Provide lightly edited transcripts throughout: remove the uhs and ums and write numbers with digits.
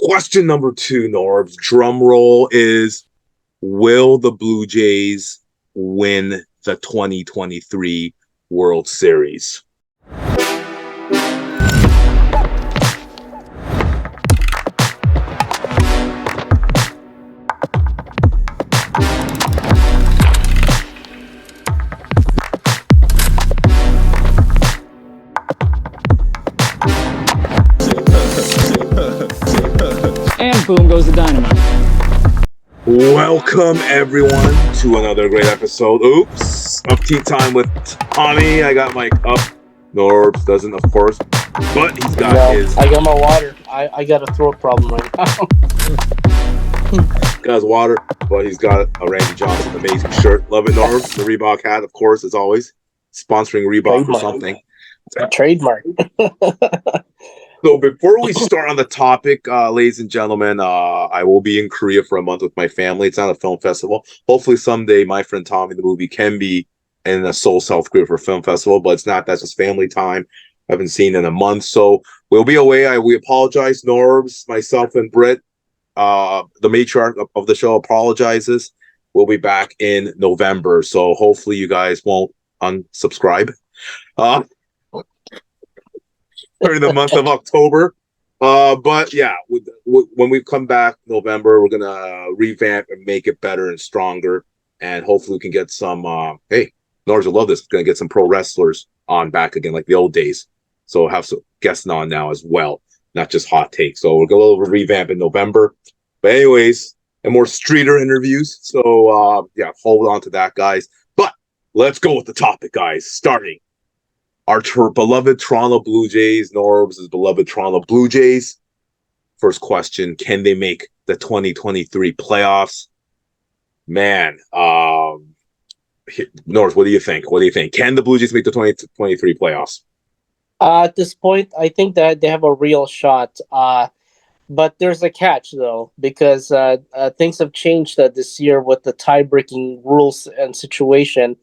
Question number 2, Norbz. Drum roll is, will the Blue Jays win the 2023 World Series? And boom goes the dynamite. Welcome, everyone, to another great episode, of Tea Time with Tommy. I got my cup. Norbz doesn't, of course, but he's got his... I got my water. I got a throat problem right now. Got his water, but he's got a Randy Johnson amazing shirt. Love it, Norbz. The Reebok hat, of course, as always. Sponsoring Reebok or something. Trademark. So before we start on the topic, ladies and gentlemen, I will be in Korea for a month with my family. It's not a film festival. Hopefully someday my friend Tommy, the movie, can be in Seoul, South Korea for a film festival, but it's not. That's just family time. I haven't seen in a month, so we'll be away. We apologize, Norbz, myself, and Britt. The matriarch of the show apologizes. We'll be back in November, so hopefully you guys won't unsubscribe. During the month of October. But yeah, when we come back November, we're gonna revamp and make it better and stronger, and hopefully we can get some hey, Norbz will love this. We're gonna get some pro wrestlers on back again like the old days. So have some guests on now as well, not just hot takes. So we're gonna revamp in November. But anyways, and more streeter interviews. So yeah, hold on to that, guys. But let's go with the topic, guys. Starting our beloved Toronto Blue Jays, Norbs' beloved Toronto Blue Jays. First question, can they make the 2023 playoffs? Man, Norbs, what do you think? What do you think? Can the Blue Jays make the 2023 playoffs? At this point, I think that they have a real shot. But there's a catch, though, because things have changed this year with the tie-breaking rules and situation.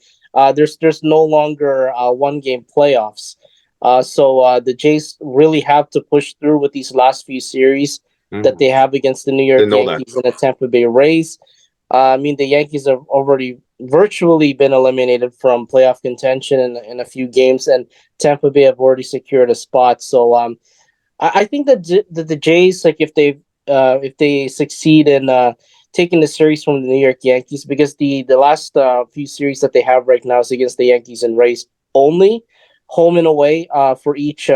There's no longer one-game playoffs. So the Jays really have to push through with these last few series that they have against the New York Yankees and the Tampa Bay Rays. I mean, the Yankees have already virtually been eliminated from playoff contention in a few games, and Tampa Bay have already secured a spot. So I think that the Jays, like if they succeed in taking the series from the New York Yankees, because the last few series that they have right now is against the Yankees and Rays only, home and away for each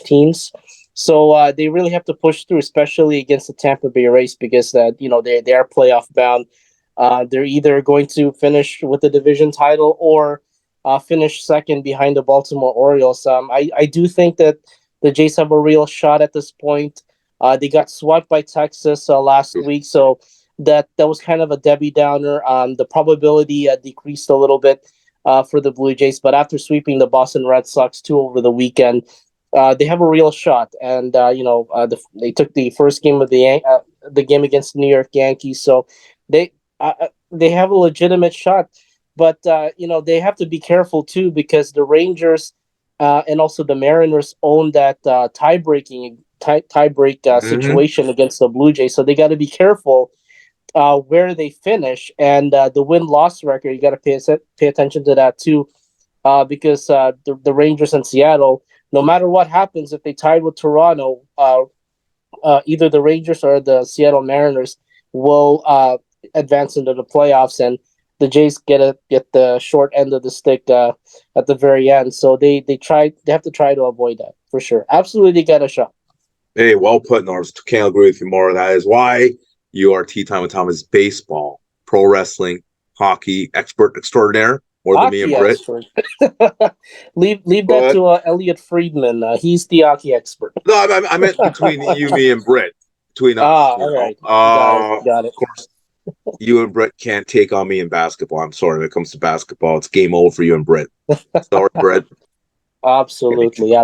teams. So they really have to push through, especially against the Tampa Bay Rays, because they are playoff bound. They're either going to finish with the division title or finish second behind the Baltimore Orioles. I do think that the Jays have a real shot at this point. They got swept by Texas last week, so that was kind of a Debbie Downer. The probability decreased a little bit for the Blue Jays, but after sweeping the Boston Red Sox 2 over the weekend, they have a real shot. And they took the first game of the game against the New York Yankees, so they have a legitimate shot. But they have to be careful too, because the Rangers and also the Mariners own that tie-break situation against the Blue Jays, so they got to be careful where they finish, and the win-loss record, you got to pay attention to that too, because the Rangers and Seattle, no matter what happens, if they tied with Toronto, either the Rangers or the Seattle Mariners will advance into the playoffs, and the Jays get the short end of the stick at the very end. So they have to try to avoid that for sure. Absolutely got a shot. Hey, well put, Norbs. Can't agree with you more. That is why you are Tea Time with Thomas baseball, pro wrestling, hockey expert extraordinaire, more hockey than me and Britt. leave that to Elliot Friedman. He's the hockey expert. No, I meant between you, me, and Britt. Between us. All right. Got it. Of course, you and Britt can't take on me in basketball. I'm sorry. When it comes to basketball, it's game over for you and Britt. Sorry, Britt. Absolutely.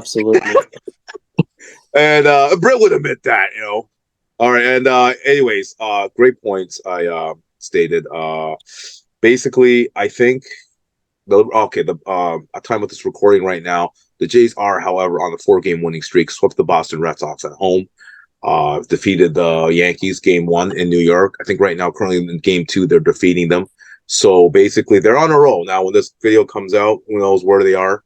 And Britt would admit that, All right, and anyways, great points I stated. Basically, I think I'm talking about this recording right now. The Jays are, however, on the 4-game winning streak, swept the Boston Red Sox at home. defeated the Yankees game 1 in New York. I think right now, currently in game 2, they're defeating them. So basically, they're on a roll now. When this video comes out, who knows where they are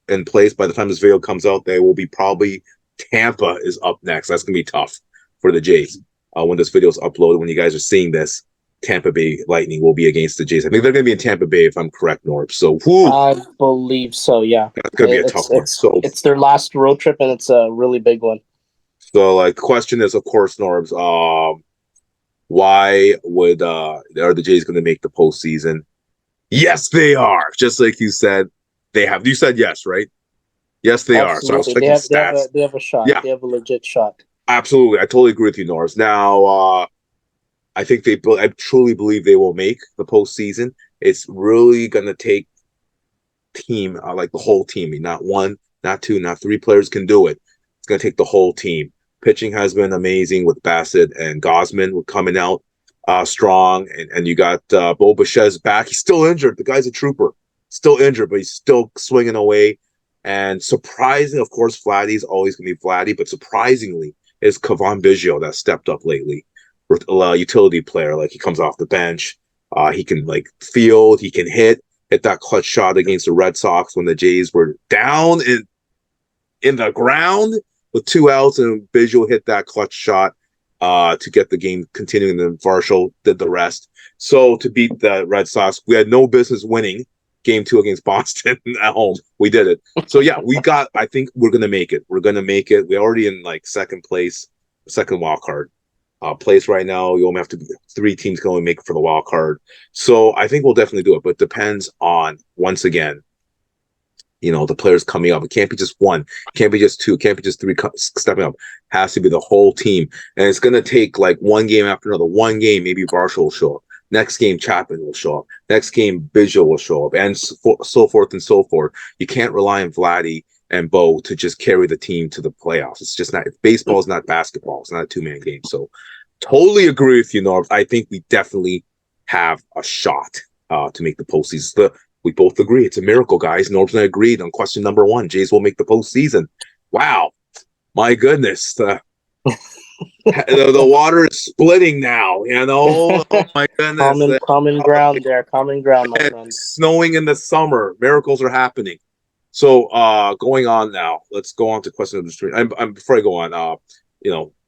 in place? By the time this video comes out, they will be probably Tampa is up next. That's gonna be tough for the Jays. When this video is uploaded, when you guys are seeing this, Tampa Bay Lightning will be against the Jays. I think they're going to be in Tampa Bay, if I'm correct, Norbz. So, whoo, I believe so. Yeah, that's going to be a tough one. It's their last road trip, and it's a really big one. So, like, the question is, of course, Norbz, why would are the Jays going to make the postseason? Yes, they are. Just like you said, they have. You said yes, right? Yes, they are. So I was Absolutely. checking stats. They have a shot. Yeah. They have a legit shot. Absolutely. I totally agree with you, Norbz. Now, I think I truly believe they will make the postseason. It's really going to take team, like the whole team, not one, not two, not three players can do it. It's going to take the whole team. Pitching has been amazing with Bassett and Gosman coming out strong, and you got Bo Bichette's back. He's still injured. The guy's a trooper. Still injured, but he's still swinging away. And surprising, of course, Vladdy's always going to be Vladdy, but surprisingly is Cavan Biggio that stepped up lately. Utility player, like he comes off the bench. He can like field, he can hit that clutch shot against the Red Sox when the Jays were down in the ground with 2 outs, and Biggio hit that clutch shot to get the game continuing, and then Varsho did the rest. So to beat the Red Sox, we had no business winning game 2 against Boston at home. We did it. So yeah, I think we're gonna make it. We're gonna make it. We're already in like second place, second wild card place right now. You only have to be 3 teams can only make it for the wild card. So I think we'll definitely do it, but it depends on, once again, the players coming up. It can't be just one, it can't be just 2, it can't be just 3 stepping up. It has to be the whole team. And it's going to take like one game after another. One game, maybe Varsho will show up. Next game, Chapman will show up. Next game, Biggio will show up, and so forth and so forth. You can't rely on Vladdy and Bo to just carry the team to the playoffs. It's just not. Baseball is not basketball. It's not a 2-man game. So totally agree with you, Norbz. I think we definitely have a shot to make the postseason. We both agree. It's a miracle, guys. Norbz and I agreed on question number 1. Jays will make the postseason. Wow. My goodness. The water is splitting now, Oh my goodness. Common ground there. Common ground, my friend. Snowing in the summer. Miracles are happening. So going on now. Let's go on to question number 3. Before I go on,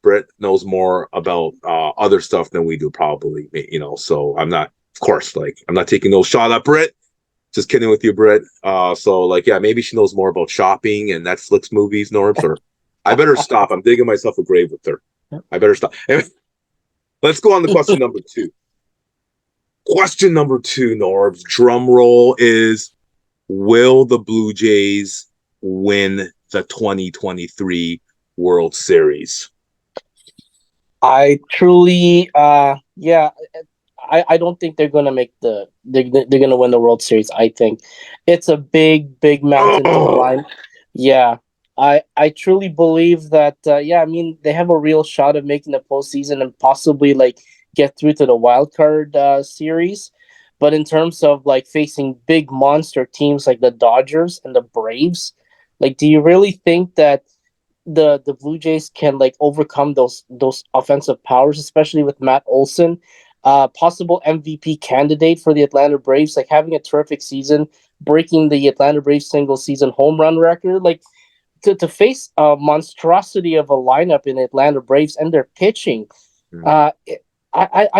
Britt knows more about other stuff than we do, probably, so I'm not, of course, I'm not taking no shot at Britt. Just kidding with you, Britt. Maybe she knows more about shopping and Netflix movies, Norbz, or I better stop. I'm digging myself a grave with her. I better stop. Let's go on to question number 2. Question number 2, Norbz, drum roll, is, will the Blue Jays win the 2023 World Series? I truly, I don't think they're gonna make they're gonna win the World Series. I think it's a big mountain to climb. Yeah, I truly believe that. They have a real shot of making the postseason and possibly get through to the wild card series. But in terms of facing big monster teams like the Dodgers and the Braves, do you really think that the Blue Jays can overcome those offensive powers, especially with Matt Olson, possible MVP candidate for the Atlanta Braves, having a terrific season, breaking the Atlanta Braves single season home run record, to face a monstrosity of a lineup in Atlanta Braves and their pitching. I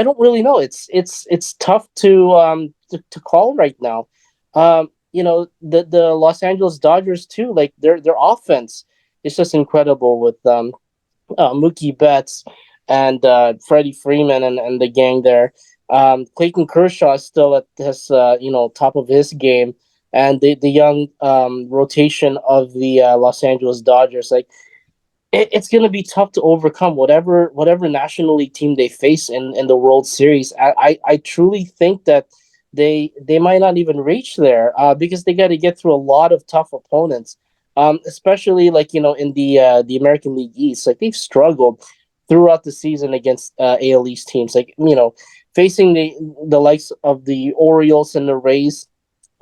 don't really know. It's tough to call right now. The Los Angeles Dodgers too, their offense is just incredible with Mookie Betts and Freddie Freeman and the gang there. Clayton Kershaw is still at his top of his game, and the young rotation of the Los Angeles Dodgers. It's going to be tough to overcome whatever National League team they face in the World Series. I truly think that they might not even reach there because they got to get through a lot of tough opponents. Especially in the American League East, they've struggled throughout the season against AL East teams, facing the likes of the Orioles and the Rays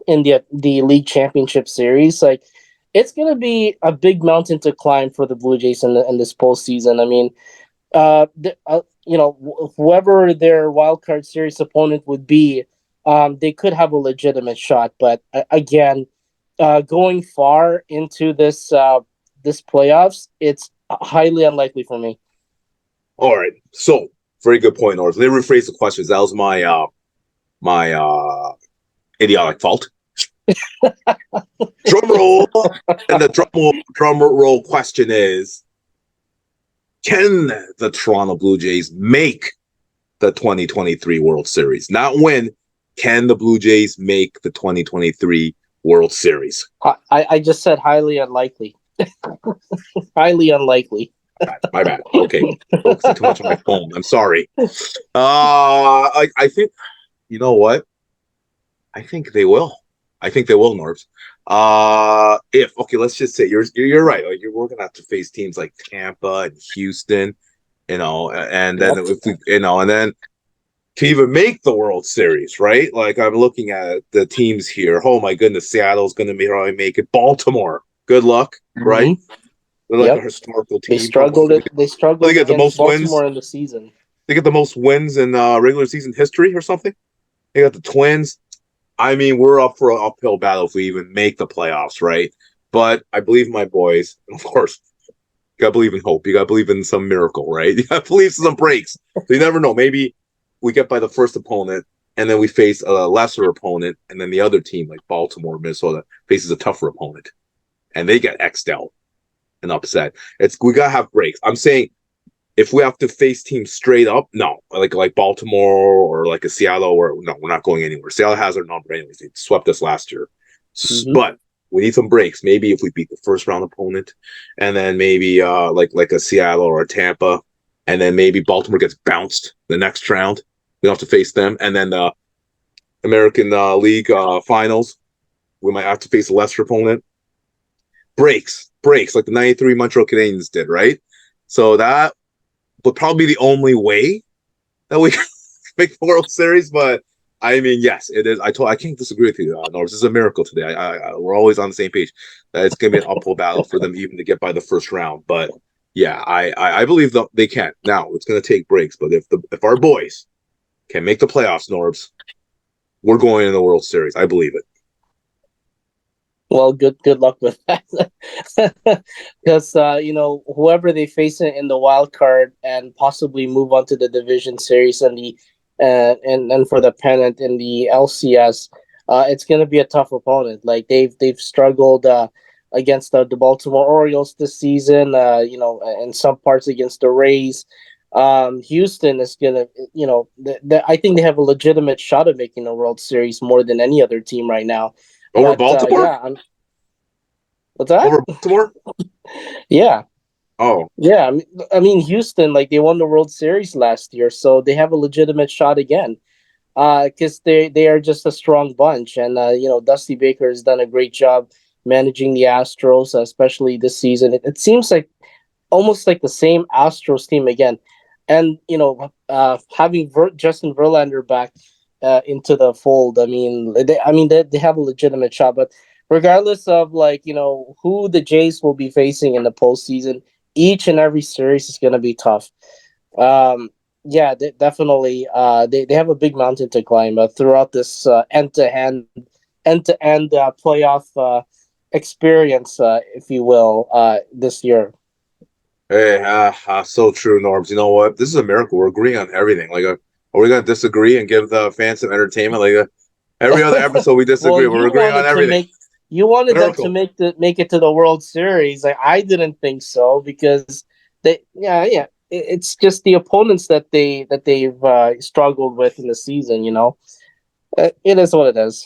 in the league championship series. It's going to be a big mountain to climb for the Blue Jays in this postseason. I mean, Whoever their wild card series opponent would be, they could have a legitimate shot. But again, going far into this playoffs, it's highly unlikely for me. All right. So very good point, Norbz. Let me rephrase the questions. That was my idiotic fault. Drum roll. And the drum roll question is: can the Toronto Blue Jays make the 2023 World Series? Not win. Can the Blue Jays make the 2023 World Series? I just said highly unlikely. Highly unlikely. My bad. Okay, focusing too much on my phone. I'm sorry. I think, you know what? I think they will. I think they will, Norbs. If okay, let's just say you're right. Like we're gonna have to face teams like Tampa and Houston, and then Yep. if we, and then to even make the World Series, right? Like I'm looking at the teams here. Oh my goodness, Seattle's gonna probably make it. Baltimore, good luck, right? Mm-hmm. They're like a Yep. historical They team. struggled. They They struggled get the against most wins. Baltimore in the season. They get the most wins in regular season history or something. They got the Twins. I mean, we're up for an uphill battle if we even make the playoffs, right? But I believe in my boys. And of course, you gotta believe in hope. You gotta believe in some miracle, right? You gotta believe in some breaks. So you never know. Maybe we get by the first opponent and then we face a lesser opponent, and then the other team, like Baltimore, Minnesota, faces a tougher opponent. And they get X'd out and upset. We gotta have breaks. I'm saying if we have to face teams straight up, no, like Baltimore or like a Seattle, or no, we're not going anywhere. Seattle has our number anyways. They swept us last year, Mm-hmm. but we need some breaks. Maybe if we beat the first round opponent, and then maybe like a Seattle or a Tampa, and then maybe Baltimore gets bounced the next round. We don't have to face them, and then the American League Finals, we might have to face a lesser opponent. Breaks like the '93 Montreal Canadiens did, right? So that would probably be the only way that we can make the World Series. But I mean, yes, it is. I can't disagree with you, Norbs. This is a miracle today. We're always on the same page. It's going to be an uphill battle for them even to get by the first round. But yeah, I believe that they can. Now it's going to take breaks, but if our boys can make the playoffs, Norbs, we're going in the World Series. I believe it. Well, good luck with that. Because whoever they face in the wild card and possibly move on to the division series and the and for the pennant in the LCS, it's going to be a tough opponent. Like they've struggled against the Baltimore Orioles this season. In some parts against the Rays. Houston is gonna, I think they have a legitimate shot of making a World Series more than any other team right now. Over But Baltimore? what's that? Over Baltimore? Yeah, Oh, yeah. I mean, Houston, like they won the World Series last year, so they have a legitimate shot again. Because they are just a strong bunch, and Dusty Baker has done a great job managing the Astros, especially this season. It seems like almost like the same Astros team again, and having Justin Verlander back into the fold. They have a legitimate shot, but regardless of who the Jays will be facing in the postseason, each and every series is going to be tough. Um, yeah, definitely. They have a big mountain to climb throughout this end-to-end playoff experience, if you will, this year. hey, so true, Norms. You know what? This is a miracle. We're agreeing on everything. Like, are we going to disagree and give the fans some entertainment? Like, every other episode we Well, disagree. We're agreeing on everything. you wanted them to Miracle. make it to the World Series. Like I didn't think so because yeah. It's just the opponents they've struggled with in the season. It is what it is.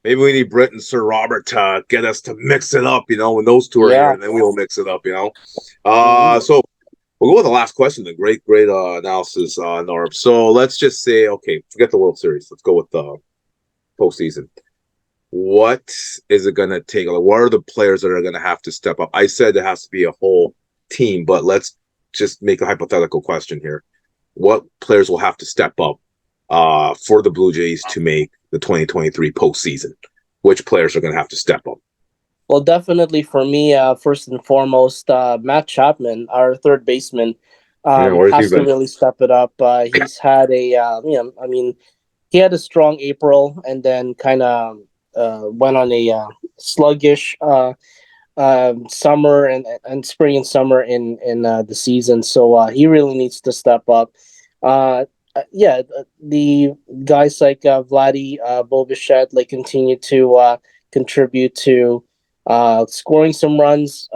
Maybe we need Britt and Sir Robert to get us to mix it up, when those two are here, Yeah. and then we'll mix it up, Mhm. So we'll go with the last question. The great analysis, Norb. So let's just say, okay, forget the World Series. Let's go with the postseason. What is it going to take? Like, what are the players that are going to have to step up? I said it has to be a whole team, but let's just make a hypothetical question here. What players will have to step up for the Blue Jays to make the 2023 postseason? Which players are going to have to step up? Well, definitely for me, first and foremost, Matt Chapman, our third baseman. Yeah, where's he Has to been? really step it up. He's had a I mean, he had a strong April and then kind of went on a sluggish summer and spring and summer in the season. So he really needs to step up. Yeah, the guys like Vladdy Bobichette like continue to contribute to scoring some runs.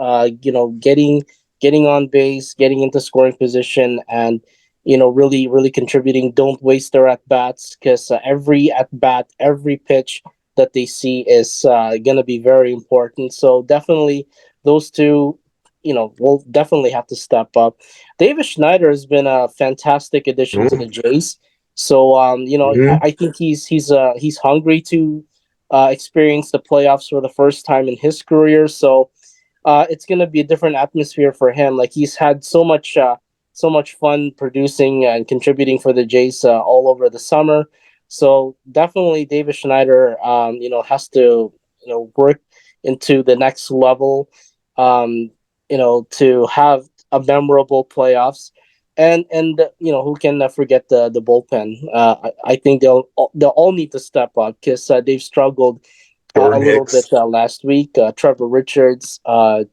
Getting on base, getting into scoring position, and really contributing. Don't waste their at bats because every at bat, every pitch that they see is going to be very important. So definitely those two, will definitely have to step up. David Schneider has been a fantastic addition to the Jays. So Mm-hmm. I think he's hungry to experience the playoffs for the first time in his career. So it's going to be a different atmosphere for him. Like he's had so much fun producing and contributing for the Jays all over the summer. So definitely, David Schneider, has to work into the next level, to have a memorable playoffs. And who can forget the bullpen? I think they'll all need to step up because they've struggled a Jordan little bit Hicks. last week. Trevor Richards,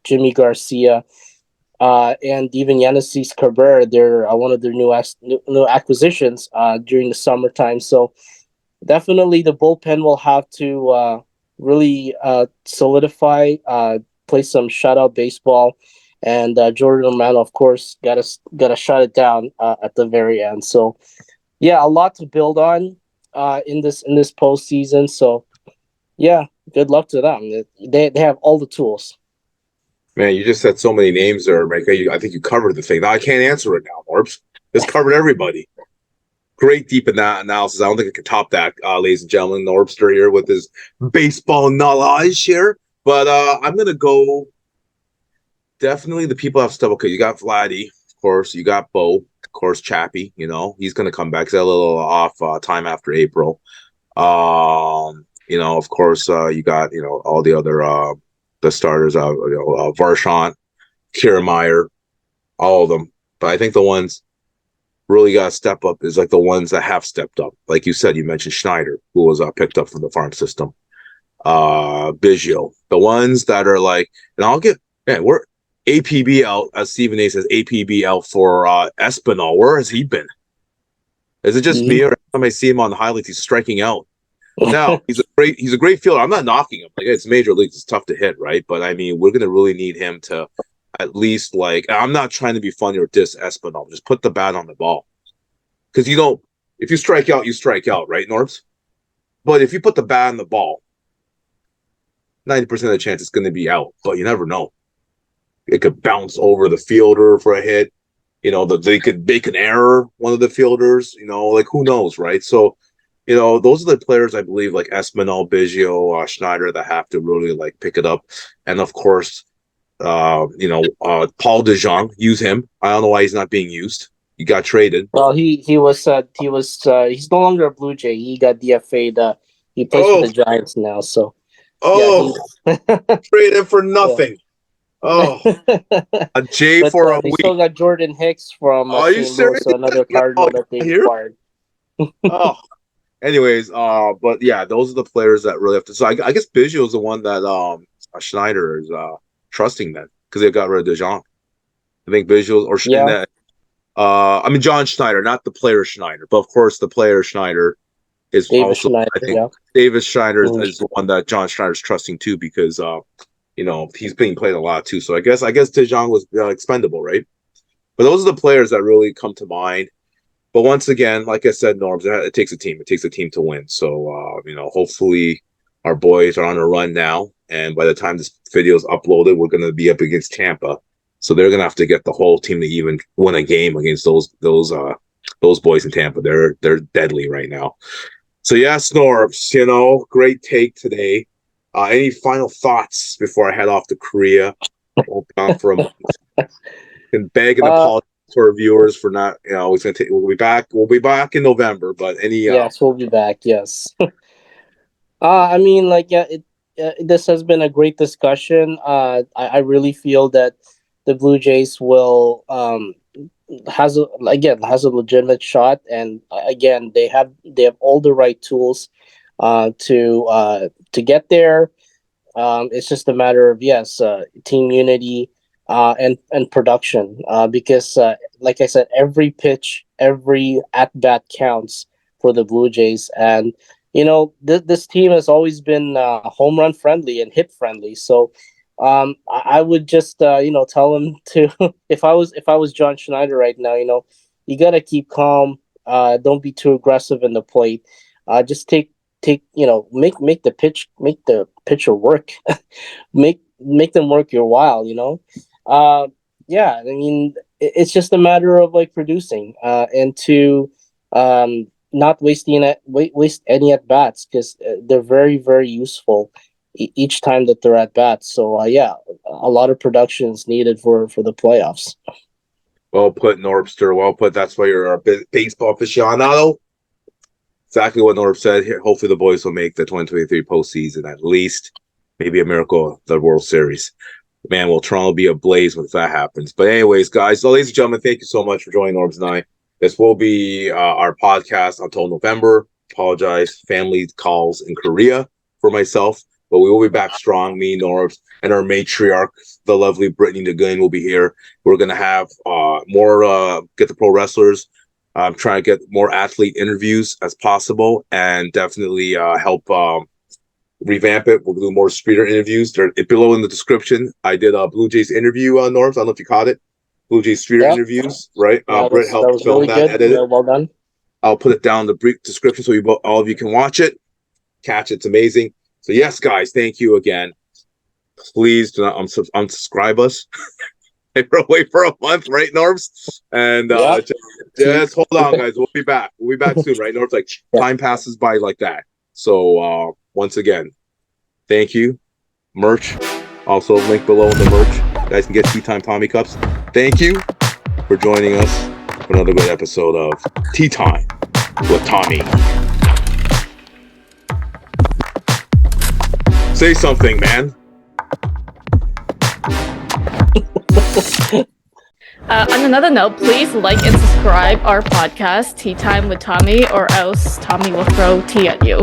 Jimmy Garcia, and even Yannis Cabrera. They're one of their new acquisitions during the summertime. So definitely the bullpen will have to really solidify, play some shutout baseball, and Jordan Romano, of course, got to shut it down at the very end. So yeah, a lot to build on in this postseason. So yeah, good luck to them. They have all the tools. Man, you just said so many names there, Mike. I think you covered the thing. Now I can't answer it now, Norbs. It's covered everybody. Great deep in that analysis. I don't think I can top that, ladies and gentlemen. Norbster here with his baseball knowledge here. But I'm gonna go definitely the people have stuff. Okay, you got Vladdy, of course. You got Bo, of course. Chappie, he's gonna come back. He's got a little off time after April. Of course, you got all the other the starters. Varshant, Kiermaier, all of them. But I think the ones really got to step up is like the ones that have stepped up. Like you said, you mentioned Schneider, who was picked up from the farm system. Biggio, the ones that are like, and I'll get, man, we're APB out, as Stephen A says, APB out for Espinal. Where has he been? Is it just me, or every time I see him on the highlights, he's striking out? Now he's a great fielder. I'm not knocking him. Like it's major leagues, it's tough to hit, right? But I mean, we're gonna really need him to at least like. I'm not trying to be funny or diss Espinal. Just put the bat on the ball, because if you strike out, right, Norbs? But if you put the bat on the ball, 90% of the chance it's going to be out. But you never know. It could bounce over the fielder for a hit. They could make an error, one of the fielders. Like who knows, right? So those are the players I believe like Espinal, Biggio, Schneider that have to really like pick it up. And of course, Paul DeJong, use him. I don't know why he's not being used. He got traded. Well, he's no longer a Blue Jay. He got DFA'd. He plays for Oh, the Giants now. So yeah, oh, traded for yeah. nothing. Oh, a J But for a they week. still got Jordan Hicks from Are you St. Louis, serious? so another Oh, Cardinal that they here? acquired. Oh, anyways, but yeah, those are the players that really have to. So I guess Biggio is the one that Schneider is trusting then because they got rid of DeJong. I think Biggio or and Yeah, that I mean John Schneider, not the player Schneider, but of course the player Schneider is David also Schneider. I think Yeah. Davis Schneider Mhm. is the one that John Schneider's trusting too because he's being played a lot too. So I guess DeJong was expendable, right? But those are the players that really come to mind. But once again, like I said, Norbs, it takes a team. It takes a team to win. So, hopefully our boys are on a run now. And by the time this video is uploaded, we're going to be up against Tampa. So they're going to have to get the whole team to even win a game against those boys in Tampa. They're deadly right now. So yes, Norbs, great take today. Any final thoughts before I head off to Korea? We'll be gone for a month. Can beg and Uh, apologize to our viewers for not, it's gonna take. We'll be back. We'll be back in November. But any, yes, we'll be back. Yes. I mean, like, yeah, this has been a great discussion. I really feel that the Blue Jays will has a legitimate shot, and again they have all the right tools to get there. It's just a matter of, yes, team unity, and production. Because, like I said, every pitch, every at bat counts for the Blue Jays, and this team has always been home run friendly and hit friendly. So, I would just tell them to if I was John Schneider right now, you gotta keep calm. Don't be too aggressive in the plate. Just make the pitcher work. Make them work your while. uh yeah, I mean, it's just a matter of like producing, and to not waste any at bats, because they're very, very useful each time that they're at bats. So, yeah, a lot of production is needed for the playoffs. Well put, Norbster. Well put. That's why you're a baseball aficionado. Exactly what Norbs said here. Hopefully the boys will make the 2023 postseason at least. Maybe a miracle, the World Series. Man, will Toronto be ablaze once that happens. But anyways, guys, so ladies and gentlemen, thank you so much for joining Norbs and I. This will be our podcast until November. Apologize, family calls in Korea for myself. But we will be back strong, me, Norbs, and our matriarch, the lovely Brittany Nguyen, will be here. We're going to have more Get the Pro Wrestlers. I'm trying to get more athlete interviews as possible, and definitely help revamp it. We'll do more Streeter interviews. They're below in the description. I did a Blue Jays interview, Norbs. I don't know if you caught it. Blue Jays Streeter interviews, right? Britt helped film really that, good. edit it. Well done. I'll put it down in the brief description so all of you can watch it, catch it. It's amazing. So yes, guys, thank you again. Please do not unsubscribe us. We're away for a month, right, Norbs? And just hold on, guys. We'll be back. We'll be back soon, right, Norbs? Like, time passes by like that. So once again, thank you. Merch, also link below in the merch. You guys can get Tea Time Tommy Cups. Thank you for joining us for another great episode of Tea Time with Tommy. Say something, man. On another note, please like and subscribe our podcast, Tea Time with Tommy, or else Tommy will throw tea at you.